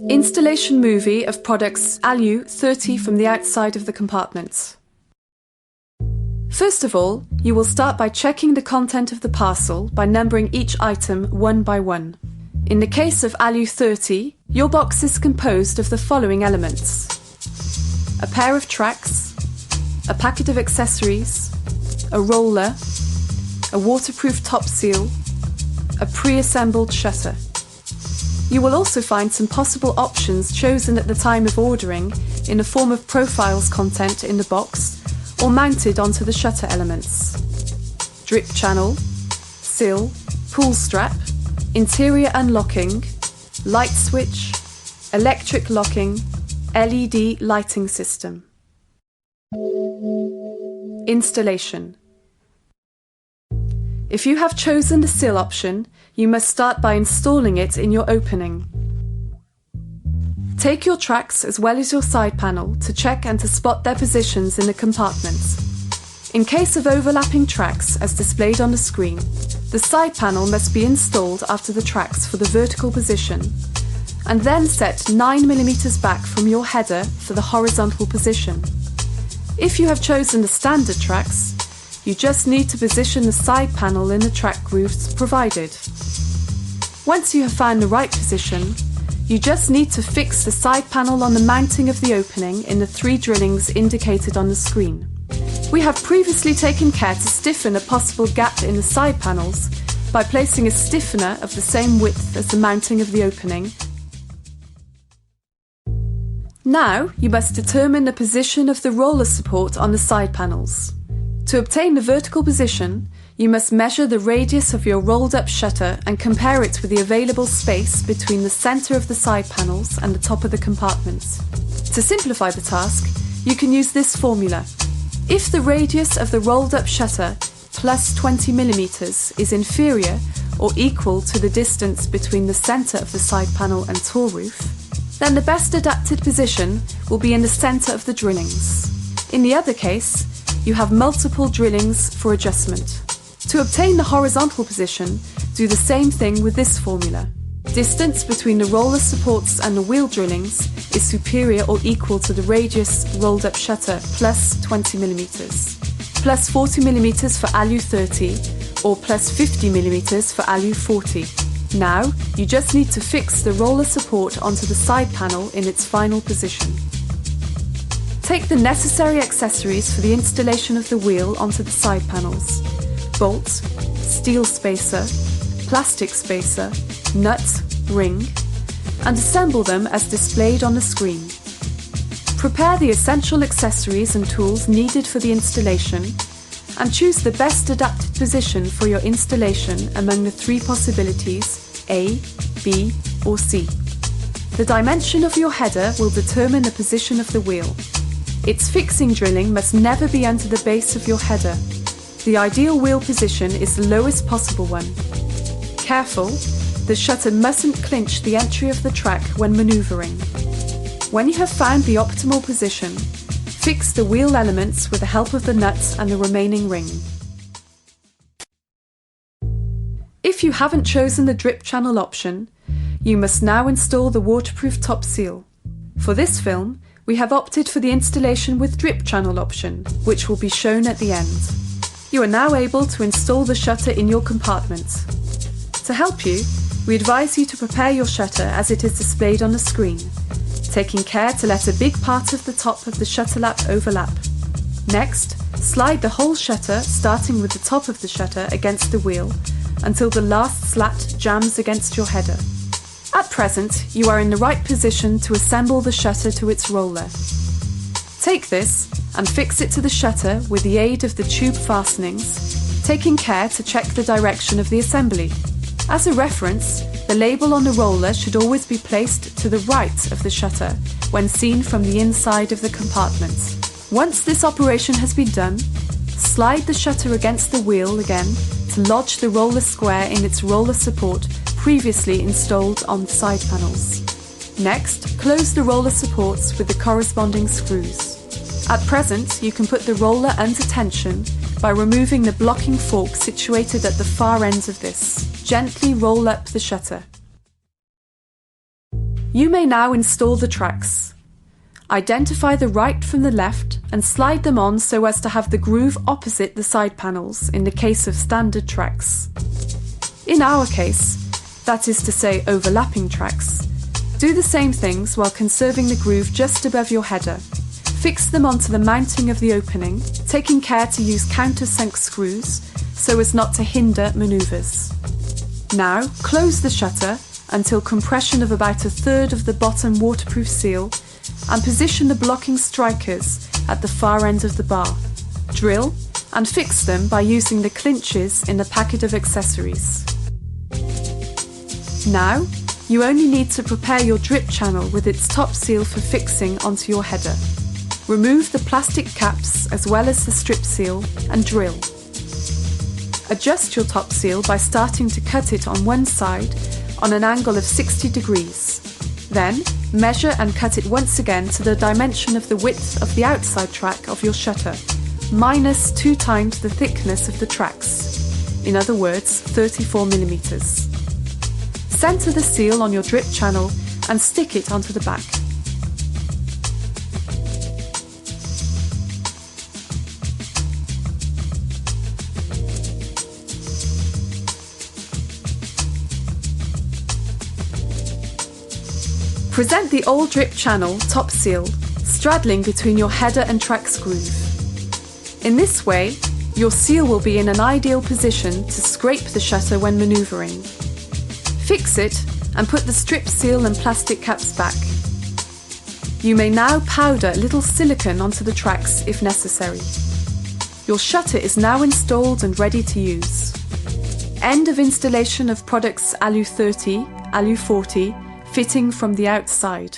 Installation movie of products Alu30 from the outside of the compartment. First of all, you will start by checking the content of the parcel by numbering each item one by one. In the case of Alu30, your box is composed of the following elements: a pair of tracks, a packet of accessories, a roller, a waterproof top seal, a pre-assembled shutter. You will also find some possible options chosen at the time of ordering in the form of profiles content in the box or mounted onto the shutter elements. Drip channel, sill, pull strap, interior unlocking, light switch, electric locking, LED lighting system. Installation. If you have chosen the sill option, you must start by installing it in your opening. Take your tracks as well as your side panel to check and to spot their positions in the compartment. In case of overlapping tracks as displayed on the screen, the side panel must be installed after the tracks for the vertical position and then set 9mm back from your header for the horizontal position. If you have chosen the standard tracks, you just need to position the side panel in the track grooves provided. Once you have found the right position, you just need to fix the side panel on the mounting of the opening in the 3 drillings indicated on the screen. We have previously taken care to stiffen a possible gap in the side panels by placing a stiffener of the same width as the mounting of the opening. Now you must determine the position of the roller support on the side panels. To obtain the vertical position, you must measure the radius of your rolled up shutter and compare it with the available space between the centre of the side panels and the top of the compartment. To simplify the task, you can use this formula. If the radius of the rolled up shutter plus 20mm is inferior or equal to the distance between the centre of the side panel and tool roof, then the best adapted position will be in the centre of the drillings. In the other case, you have multiple drillings for adjustment. To obtain the horizontal position, do the same thing with this formula. Distance between the roller supports and the wheel drillings is superior or equal to the radius rolled up shutter plus 20mm, plus 40mm for Alu30 or plus 50mm for Alu40. Now, you just need to fix the roller support onto the side panel in its final position. Take the necessary accessories for the installation of the wheel onto the side panels: bolt, steel spacer, plastic spacer, nut, ring, and assemble them as displayed on the screen. Prepare the essential accessories and tools needed for the installation and choose the best adapted position for your installation among the 3 possibilities A, B or C. The dimension of your header will determine the position of the wheel. Its fixing drilling must never be under the base of your header. The ideal wheel position is the lowest possible one. Careful, the shutter mustn't clinch the entry of the track when manoeuvring. When you have found the optimal position, fix the wheel elements with the help of the nuts and the remaining ring. If you haven't chosen the drip channel option, you must now install the waterproof top seal. For this film, we have opted for the installation with drip channel option, which will be shown at the end. You are now able to install the shutter in your compartment. To help you, we advise you to prepare your shutter as it is displayed on the screen, taking care to let a big part of the top of the shutter lap overlap. Next, slide the whole shutter starting with the top of the shutter against the wheel until the last slat jams against your header. At present, you are in the right position to assemble the shutter to its roller. Take this and fix it to the shutter with the aid of the tube fastenings, taking care to check the direction of the assembly. As a reference, the label on the roller should always be placed to the right of the shutter when seen from the inside of the compartment. Once this operation has been done, slide the shutter against the wheel again to lodge the roller square in its roller support previously installed on the side panels. Next, close the roller supports with the corresponding screws. At present, you can put the roller under tension by removing the blocking fork situated at the far ends of this. Gently roll up the shutter. You may now install the tracks. Identify the right from the left and slide them on so as to have the groove opposite the side panels in the case of standard tracks. In our case, that is to say overlapping tracks, do the same things while conserving the groove just above your header. Fix them onto the mounting of the opening, taking care to use countersunk screws so as not to hinder manoeuvres. Now close the shutter until compression of about a third of the bottom waterproof seal and position the blocking strikers at the far end of the bar. Drill and fix them by using the clinches in the packet of accessories. Now, you only need to prepare your drip channel with its top seal for fixing onto your header. Remove the plastic caps as well as the strip seal and drill. Adjust your top seal by starting to cut it on one side on an angle of 60 degrees. Then, measure and cut it once again to the dimension of the width of the outside track of your shutter, minus 2 times the thickness of the tracks, in other words 34 millimeters. Centre the seal on your drip channel and stick it onto the back. Present the old drip channel top seal, straddling between your header and tracks groove. In this way, your seal will be in an ideal position to scrape the shutter when manoeuvring. Fix it and put the strip seal and plastic caps back. You may now powder a little silicone onto the tracks if necessary. Your shutter is now installed and ready to use. End of installation of products Alu30, Alu40, fitting from the outside.